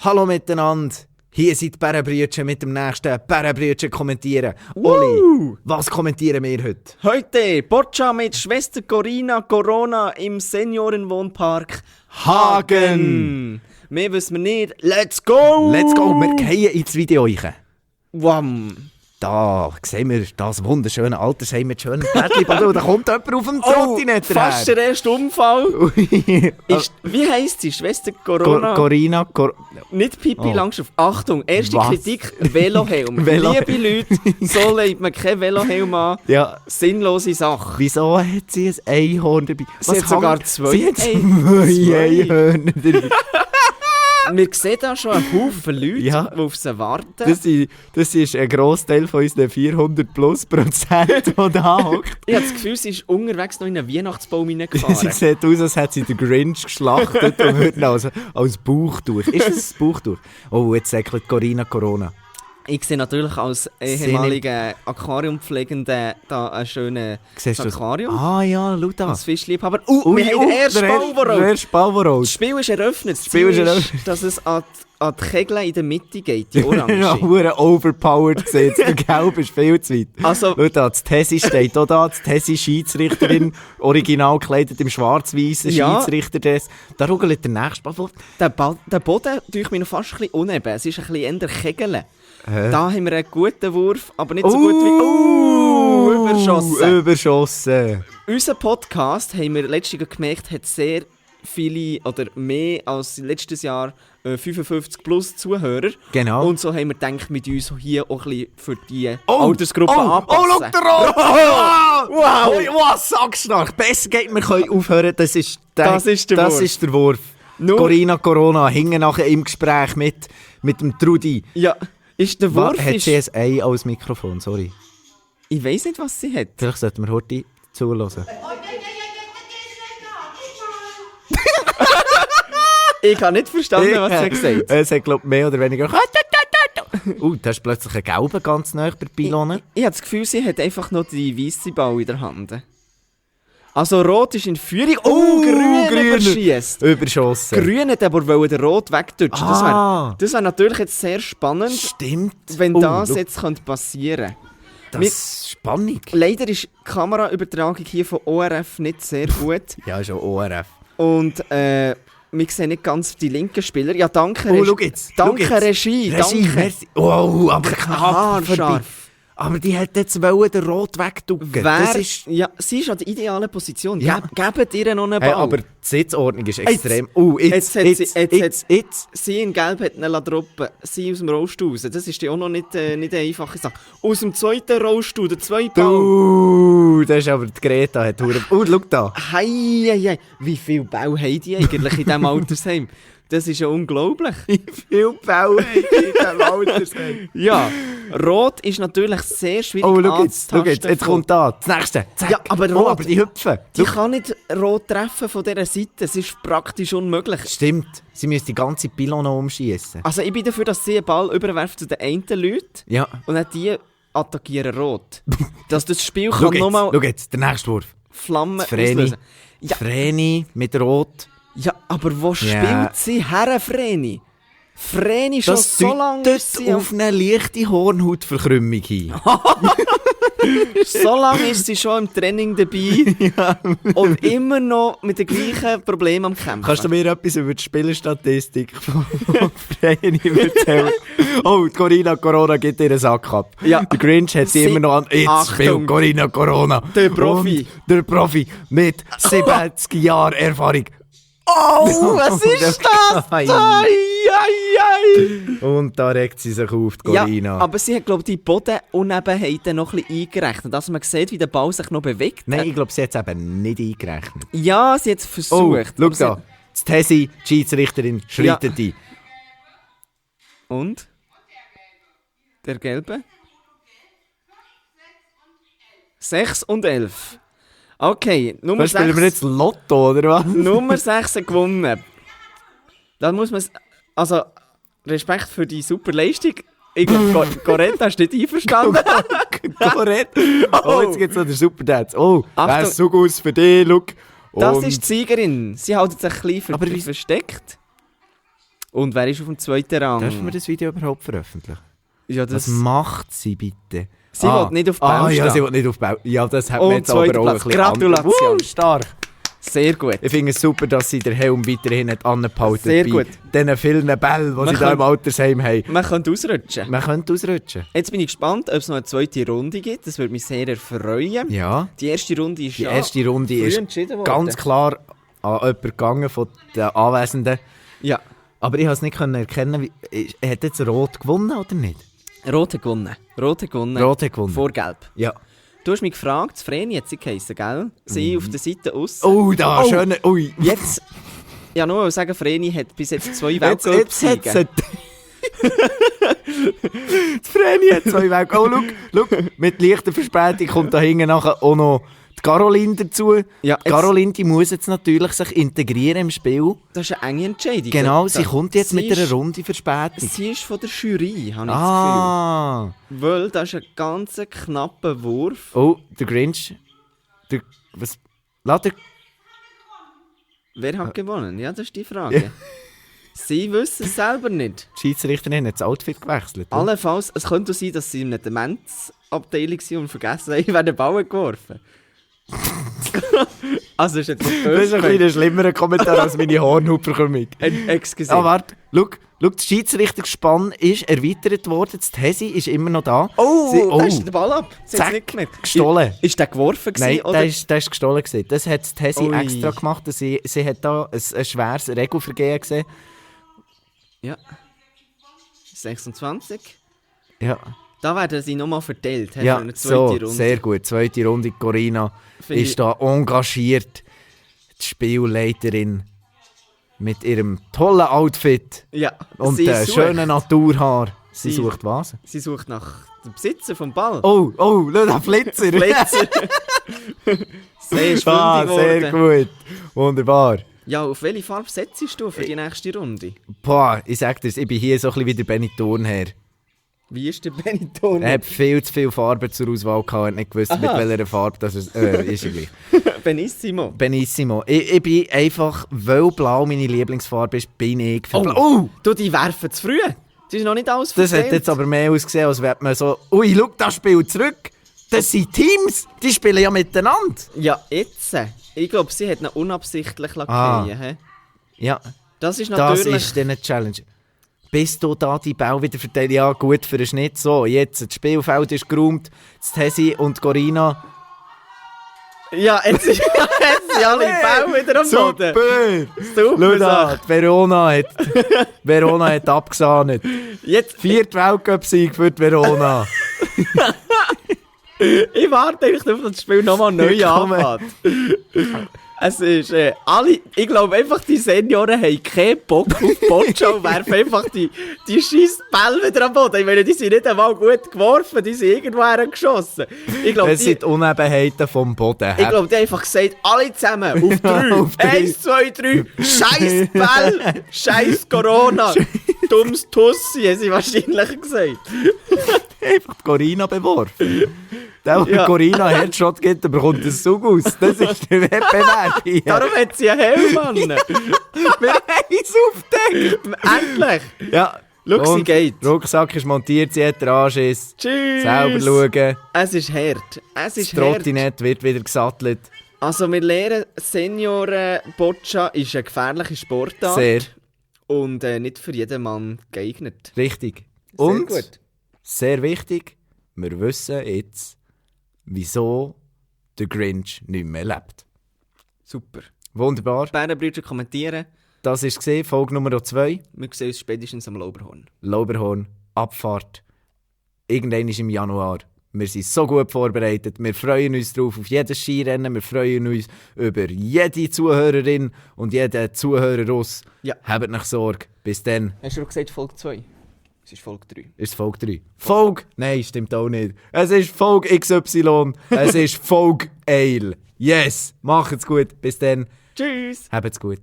Hallo miteinander. Hier sind Bärenbrütchen mit dem nächsten Bärenbrütchen kommentieren. Oli, was kommentieren wir heute? Heute Boccia mit Schwester Corinna Corona im Seniorenwohnpark Hagen. Mehr wissen wir nicht. Let's go! Let's go, wir gehen ins Video rein. Wam! Da sehen wir das wunderschöne Altersheim mit schönen Plättchen. Da kommt jemand auf dem Trottinett her. Fast der erste Unfall. Wie heisst sie? Schwester Corona? Corinna. Nicht Pippi Langstrumpf. Achtung, erste Was? Kritik, Velohelm. Liebe Leute, so legt man kein Velohelm an. Ja. Sinnlose Sache. Wieso hat sie ein Einhorn dabei? Sie hat sogar zwei Einhörner dabei. Wir sehen da schon einen Haufen Leute, Ja. die auf sie warten. Das ist ein Grossteil von unseren 400+%, die da hockt. Ich habe das Gefühl, sie ist unterwegs noch in einen Weihnachtsbaum Sie hineingefahren. sieht aus, als hätte sie den Grinch geschlachtet und würde ihn als Bauchtuch. Ist das ein Bauchtuch? Oh, jetzt säckelt Corinna Corona. Ich sehe natürlich als ehemaliger Aquariumpflegender da einen schönen Siehst du das? Aquarium. Ah ja, schau da. Als Fischliebhaber. Wir haben den ersten Ballroll. Der erste Ballroll. Das Spiel ist eröffnet. Das Spiel ist Ziel eröffnet. dass es an die Kegel in der Mitte geht, die Ja, orange. hure overpowered gesehen. Der Gelb ist viel zu weit. Also- Schau da, das Tessi steht auch da. Das Tessi Schiedsrichterin, original gekleidet im schwarz-weißen Ja. Schiedsrichterdress. Da ruckelt der nächste Ball vor. Der Boden tue mir noch fast ein bisschen uneben. Es ist ein bisschen eher Kegeln. Da haben wir einen guten Wurf, aber nicht so gut wie... Überschossen. Überschossen. Unser Podcast, haben wir letztes Jahr gemerkt, hat sehr viele oder mehr als letztes Jahr 55 plus Zuhörer. Genau. Und so haben wir gedacht, mit uns hier auch ein bisschen für die Altersgruppe Oh, anpassen. schau der Rot! Wow! Was sagst du noch? Besser geht, wir können aufhören. Das ist der Wurf. Ist der Wurf. Nur- Corinna Corona hing nachher im Gespräch mit dem Trudi. Ja, ist der Wurf... Hat sie ein Ei als Mikrofon? Sorry. Ich weiss nicht, was sie hat. Vielleicht sollten wir heute zuhören. Ich habe nicht verstanden, was sie gesagt hat. Es hat, glaube ich, mehr oder weniger... da ist plötzlich ein Gelber ganz nahe bei Pylonen. Ich habe das Gefühl, sie hat einfach noch die weiße Ball in der Hand. Also Rot ist in Führung. Grün überschiesst. Überschossen. Grün hat aber den Rot wegdutschen. Ah. Das wär natürlich jetzt sehr spannend, Stimmt. wenn das schau, jetzt könnte passieren könnte. Das ist Spannung. Leider ist die Kameraübertragung hier von ORF nicht sehr gut. Ja, schon ORF. Und wir sehen nicht ganz die linken Spieler. Ja, danke, schau jetzt. Danke, Regie. Danke. Merci. Oh, aber knapp vorbei. Haarscharf. Aber die hat jetzt wollen den Rot wegducken. Das ist... Ja, sie ist an der idealen Position. Ja. Gebt ihr noch einen Ball. Hey, aber die Sitzordnung ist extrem... Jetzt jetzt. Sie in Gelb hat ihn droppen. Sie aus dem Rollstuhl raus. Das ist ja auch noch nicht eine einfache Sache. Aus dem zweiten Rollstuhl, der zweite Ball. Das ist aber die Greta. Hat schau da. Hei. Wie viel Bau haben die eigentlich in diesem Altersheim? Das ist ja unglaublich. Wie viel Bau in diesem Altersheim. Ja, Rot ist natürlich sehr schwierig Schau jetzt kommt da. Das nächste. Zack. Ja, aber Rot... aber die hüpfen. Die kann nicht Rot treffen von dieser Seite. Es ist praktisch unmöglich. Stimmt. Sie müssen die ganze Pylone umschießen. Also ich bin dafür, dass sie einen Ball überwerfen zu den einen Leuten Ja. und dann die attackieren Rot. Dass das Spiel kann nochmal Schau jetzt, der nächste Wurf. Flammen Vreni. auslösen. Ja, Vreni mit Rot. ja, aber wo Ja. spielt sie her, Vreni? Vreni schon Das so lange deutet auf eine leichte Hornhautverkrümmung hin. so lange ist sie schon im Training dabei und immer noch mit den gleichen Problemen am Kämpfen. Kannst du mir etwas über die Spielerstatistik von Vreni erzählen? Oh, die Corinna Corona gibt ihr einen Sack ab. Ja. Der Grinch hat sie immer noch an. Jetzt Achtung. spielt Corinna Corona. Der Profi. Und der Profi mit 70 Jahren Erfahrung. Oh, was ist das? Ei. Und da regt sie sich auf, die Corinna. Ja, aber sie hat, glaube ich, die Bodenunebenheiten noch ein bisschen eingerechnet, dass man sieht, wie der Ball sich noch bewegt. Nein, ich glaube, sie hat es eben nicht eingerechnet. Ja, sie hat es versucht. Schau aber sie- da. Das Tessi, die Schiedsrichterin, schreitet ein. Und? Der Gelbe? 6 und 11. Okay, Nummer Was spielen wir 6. jetzt Lotto, oder was? Nummer 6 hat gewonnen. Dann muss man... Also, Respekt für die super Leistung. Ich glaube, Coretta ist nicht einverstanden. Korrekt. Oh, jetzt gibt es noch den Superdance. Oh, Achtung. das ist so gut für dich, look. Das Und- ist die Siegerin. Sie hält sich ein bisschen Aber wie- versteckt. Und wer ist auf dem zweiten Rang? Dürfen wir das Video überhaupt veröffentlichen? Ja, Was macht sie bitte? Sie will nicht auf Bau ja, stehen. sie will nicht auf Bau. Ja, das hat Und mir jetzt aber zweiter auch ein Platz. bisschen Gratulation. Stark. Sehr gut. Ich finde es super, dass sie den Helm weiterhin hat angehalten Sehr bei gut. diesen vielen Bällen, die Man sie da kann- im Altersheim haben. Man könnte ausrutschen. Man könnte ausrutschen. Jetzt bin ich gespannt, ob es noch eine zweite Runde gibt. Das würde mich sehr erfreuen. Ja, Die erste Runde ist die erste Runde früh ist entschieden worden. ganz klar an jemanden gegangen von den Anwesenden. Ja, Aber ich konnte es nicht erkennen, hat jetzt Rot gewonnen oder nicht? Rot hat gewonnen. Rot hat gewonnen. Rot hat gewonnen. Vor Gelb. Ja. Du hast mich gefragt, das Vreni hat sie geheissen, gell? Sie auf der Seite aus. Oh, da, Oh. schöne... Ui. Jetzt... Ja, nur sagen, Vreni hat bis jetzt 2 Jetzt Weltcup-Siege. hat das Vreni hat 2 Wege. Oh, schau, mit leichter Verspätung kommt da hinten nachher auch noch die Caroline dazu. Ja, Die Caroline, die muss jetzt natürlich sich integrieren im Spiel. Das ist eine enge Entscheidung. Genau, sie kommt jetzt Sie mit einer ist- Runde Verspätung. Sie ist von der Jury, habe ich Ah. das Gefühl. Weil das ist ein ganz knapper Wurf. Oh, der Grinch. Was? Lass der... Wer hat gewonnen? Ja, das ist die Frage. Sie wissen es selber nicht. Die Schiedsrichterin hat das Outfit gewechselt. oder? Allenfalls, es könnte auch sein, dass sie in einer Demenzabteilung waren und vergessen haben, wer den Ball geworfen. Also ist jetzt nicht Das ist ein böse. bisschen schlimmerer Kommentar als meine Hornhuperkomik. Excuse. Ah, warte. Schau, das Schiedsrichtergespann ist erweitert worden. Das Tesi ist immer noch da. Oh, da ist der Ball ab. Sie hat's Zack, nicht gemerkt. gestohlen. Ist der geworfen gewesen, Nein, oder? der ist gestohlen gewesen. Das hat das Tesi Ui. extra gemacht. Sie hat da ein schweres Regelvergehen gesehen. Ja. 26. Ja, Da werden sie nochmal verteilt. Für ja eine so, zweite Runde. sehr gut. Zweite Runde. Corinna Finde ist ich- da engagiert. Die Spielleiterin mit ihrem tollen Outfit Ja, und sie den sucht. schönen Naturhaar. Sie Sie- sucht was? Sie sucht nach dem Besitzer vom Ball. Oh, schau den Flitzer. Blitzer. Sehr fündig Ah, sehr gut. Wunderbar. Ja, auf welche Farbe setzt du für die nächste Runde? Boah, ich sag dir, ich bin hier so ein bisschen wie der Benny Thurnherr. Wie ist der Benetton? Er hat viel zu viele Farben zur Auswahl gehabt und nicht gewusst, mit Aha. welcher Farbe das ist. Ist ja gleich. Benissimo. Benissimo. Ich bin einfach, weil blau meine Lieblingsfarbe ist, bin ich für Oh, blau. du, die werfen zu früh. Das ist noch nicht alles Das hat verteilt. jetzt aber mehr ausgesehen, als wäre man so, ui, schau, das Spiel zurück. Das sind Teams, die spielen ja miteinander. Ja, jetzt. Ich glaube, sie hat ihn unabsichtlich Ah. lassen. He? Ja, Das ist das natürlich... ist dann eine Challenge. Bis du da die Bau wieder verteilt, ja gut für den Schnitt. So, jetzt, das Spielfeld ist geräumt, das Tessi und Corinna. Ja, jetzt sind alle Bälle wieder am Boden. Super! Super Schau da, Sache. die Verona hat abgesahnet. Jetzt, 4. Weltcup-Sieg für die Verona. ich warte eigentlich auf, dass das Spiel nochmal neu Komm. anfängt. Es ist, alle, ich glaube einfach, die Senioren haben keinen Bock auf Boccia und werfen einfach die scheiß Bälle wieder am Boden. Ich meine, die sind nicht einmal gut geworfen, die sind irgendwo geschossen. Ich glaube, Das sind die Unebenheiten vom Boden. die haben einfach gesagt, alle zusammen, auf 3. Auf drei. 1, 2, 3. Scheiß Ball, scheiß Corona, dummes Tussi, haben sie wahrscheinlich gesagt. Einfach die Corinna beworfen. Der, der Ja. Corinna Headshot gibt, der bekommt einen Zug aus. Das ist der Wettbewerb hier. Darum hat sie einen Helm an. Wir haben es aufgedeckt. Endlich. Ja. Schau, sie Und geht. Rucksack ist montiert, sie hat den Anschiss. Tschüss. Selber schauen. Es ist hart. Es Das ist hart. Trottinett wird wieder gesattelt. Also wir lernen, Senioren-Boccia ist eine gefährliche Sportart. Sehr. Und nicht für jeden Mann geeignet. Richtig. Sehr Und, gut. sehr wichtig, wir wissen jetzt, wieso der Grinch nicht mehr lebt. Super. Wunderbar. Bärenbrüder kommentieren. Das war Folge Nummer 2. Wir sehen uns spätestens am Lauberhorn. Lauberhorn, Abfahrt. Irgendwann ist im Januar. Wir sind so gut vorbereitet. Wir freuen uns drauf auf jedes Skirennen. Wir freuen uns über jede Zuhörerin und jeden Zuhörer. Ja. Habt nicht Sorge. Bis dann Hast du auch gesagt Folge 2? Es ist Folge 3. ist Folge 3. Folge? Nein, stimmt auch nicht. Es ist Folge XY. Es ist Folge Ale. Yes. Macht's gut. Bis dann. Tschüss. Habt's gut.